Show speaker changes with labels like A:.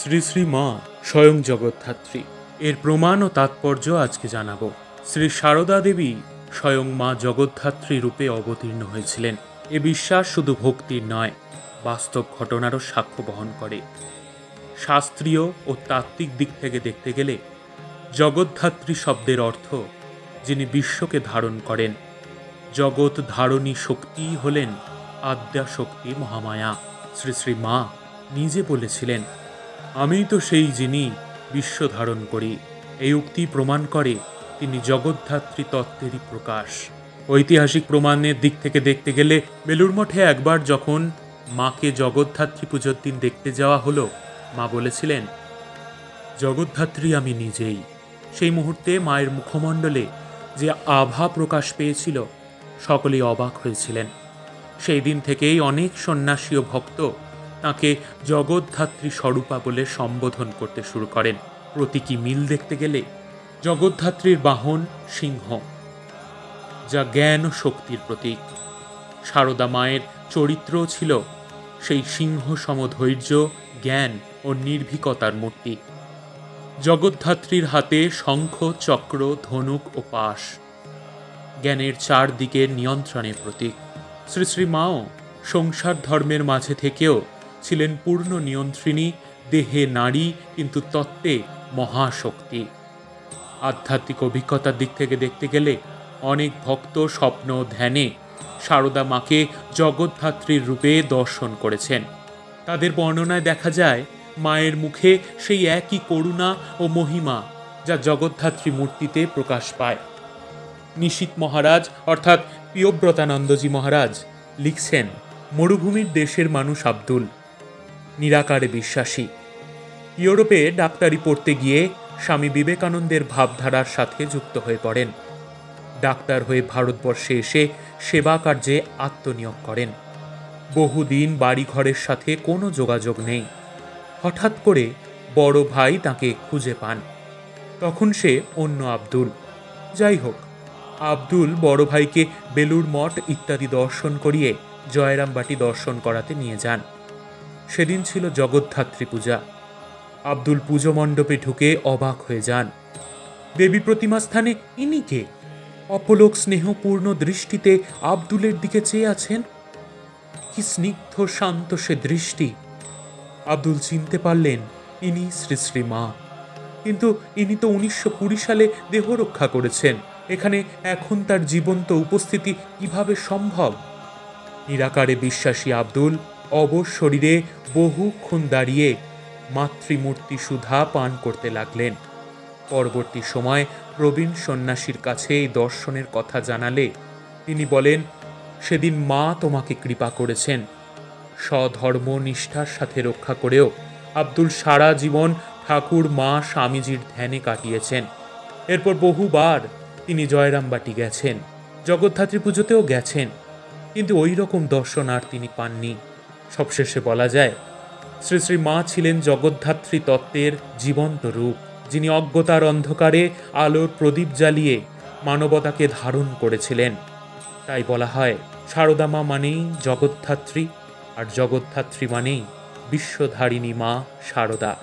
A: শ্রী শ্রী মা স্বয়ং জগদ্ধাত্রী। এর প্রমাণ ও তাৎপর্য আজকে জানাবো। শ্রী সারদা দেবী স্বয়ং মা জগদ্ধাত্রী রূপে অবতীর্ণ হয়েছিলেন। এ বিশ্বাস শুধু ভক্তির নয়, বাস্তব ঘটনারও সাক্ষ্য বহন করে। শাস্ত্রীয় ও তাত্ত্বিক দিক থেকে দেখতে গেলে জগদ্ধাত্রী শব্দের অর্থ যিনি বিশ্বকে ধারণ করেন। জগৎ ধারণী শক্তিই হলেন আদ্যা শক্তি মহামায়া। শ্রী শ্রী মা নিজে বলেছিলেন, আমিই তো সেই যিনি বিশ্ব ধারণ করি। এই উক্তি প্রমাণ করে তিনি জগদ্ধাত্রী তত্ত্বেরই প্রকাশ। ঐতিহাসিক প্রমাণের দিক থেকে দেখতে গেলে বেলুড় মঠে একবার যখন মাকে জগদ্ধাত্রী পুজোর দিন দেখতে যাওয়া হলো, মা বলেছিলেন, জগদ্ধাত্রী আমি নিজেই। সেই মুহূর্তে মায়ের মুখমণ্ডলে যে আভা প্রকাশ পেয়েছিল, সকলেই অবাক হয়েছিলেন। সেই দিন থেকেই অনেক সন্ন্যাসী ও ভক্ত তাঁকে জগদ্ধাত্রী স্বরূপা বলে সম্বোধন করতে শুরু করেন। প্রতীকী মিল দেখতে গেলে জগদ্ধাত্রীর বাহন সিংহ, যা জ্ঞান ও শক্তির প্রতীক। সারদা মায়ের চরিত্র ছিল সেই সিংহ সম ধৈর্য, জ্ঞান ও নির্ভীকতার মূর্তি। জগদ্ধাত্রীর হাতে শঙ্খ, চক্র, ধনুক ও পাশ, জ্ঞানের চারদিকের নিয়ন্ত্রণের প্রতীক। শ্রী শ্রী মাও সংসার ধর্মের মাঝে থেকেও ছিলেন পূর্ণ নিয়ন্ত্রিণী, দেহে নারী কিন্তু তত্ত্বে মহাশক্তি। আধ্যাত্মিক অভিজ্ঞতার দিক থেকে দেখতে গেলে অনেক ভক্ত স্বপ্ন ধ্যানে সারদা মাকে জগদ্ধাত্রীর রূপে দর্শন করেছেন। তাদের বর্ণনায় দেখা যায় মায়ের মুখে সেই একই করুণা ও মহিমা যা জগদ্ধাত্রী মূর্তিতে প্রকাশ পায়। নিশীথ মহারাজ অর্থাৎ প্রিয়ব্রতানন্দজি মহারাজ লিখছেন, মরুভূমির দেশের মানুষ আব্দুল নিরাকারে বিশ্বাসী। ইউরোপে ডাক্তারি পড়তে গিয়ে স্বামী বিবেকানন্দের ভাবধারার সাথে যুক্ত হয়ে পড়েন। ডাক্তার হয়ে ভারতবর্ষে এসে সেবা কার্যে আত্মনিয়োগ করেন। বহুদিন বাড়িঘরের সাথে কোনো যোগাযোগ নেই। হঠাৎ করে বড় ভাই তাকে খুঁজে পান। তখন সে অন্য আব্দুল। যাই হোক, আব্দুল বড় ভাইকে বেলুড় মঠ ইত্যাদি দর্শন করিয়ে জয়রামবাটি দর্শন করাতে নিয়ে যান। সেদিন ছিল জগদ্ধাত্রী পূজা। আব্দুল পুজো মণ্ডপে ঢুকে অবাক হয়ে যান। দেবী প্রতিমা স্থানে ইনি কে? অপলোক স্নেহপূর্ণ দৃষ্টিতে আব্দুলের দিকে চেয়ে আছেন। কি স্নিগ্ধ শান্ত সে দৃষ্টি! আব্দুল চিনতে পারলেন ইনি শ্রী শ্রী মা। কিন্তু ইনি তো 1920 সালে দেহ রক্ষা করেছেন। এখানে এখন তার জীবন্ত উপস্থিতি কিভাবে সম্ভব? নিরাকারে বিশ্বাসী আব্দুল অবশ শরীরে বহুক্ষণ দাঁড়িয়ে মাতৃমূর্তি সুধা পান করতে লাগলেন। পরবর্তী সময় প্রবীণ সন্ন্যাসীর কাছে এই দর্শনের কথা জানালে তিনি বলেন, সেদিন মা তোমাকে কৃপা করেছেন। স্বধর্ম নিষ্ঠার সাথে রক্ষা করেও আব্দুল সারা জীবন ঠাকুর মা স্বামীজির ধ্যানে কাটিয়েছেন। এরপর বহুবার তিনি জয়রামবাটি গেছেন, জগদ্ধাত্রী পুজোতেও গেছেন, কিন্তু ওই রকম দর্শন আর তিনি পাননি। সবশেষে বলা যায়, শ্রী শ্রী মা ছিলেন জগদ্ধাত্রী তত্ত্বের জীবন্ত রূপ, যিনি অজ্ঞতার অন্ধকারে আলোর প্রদীপ জ্বালিয়ে মানবতাকে ধারণ করেছিলেন। তাই বলা হয়, সারদা মা মানেই জগদ্ধাত্রী, আর জগদ্ধাত্রী মানেই বিশ্বধারিণী মা সারদা।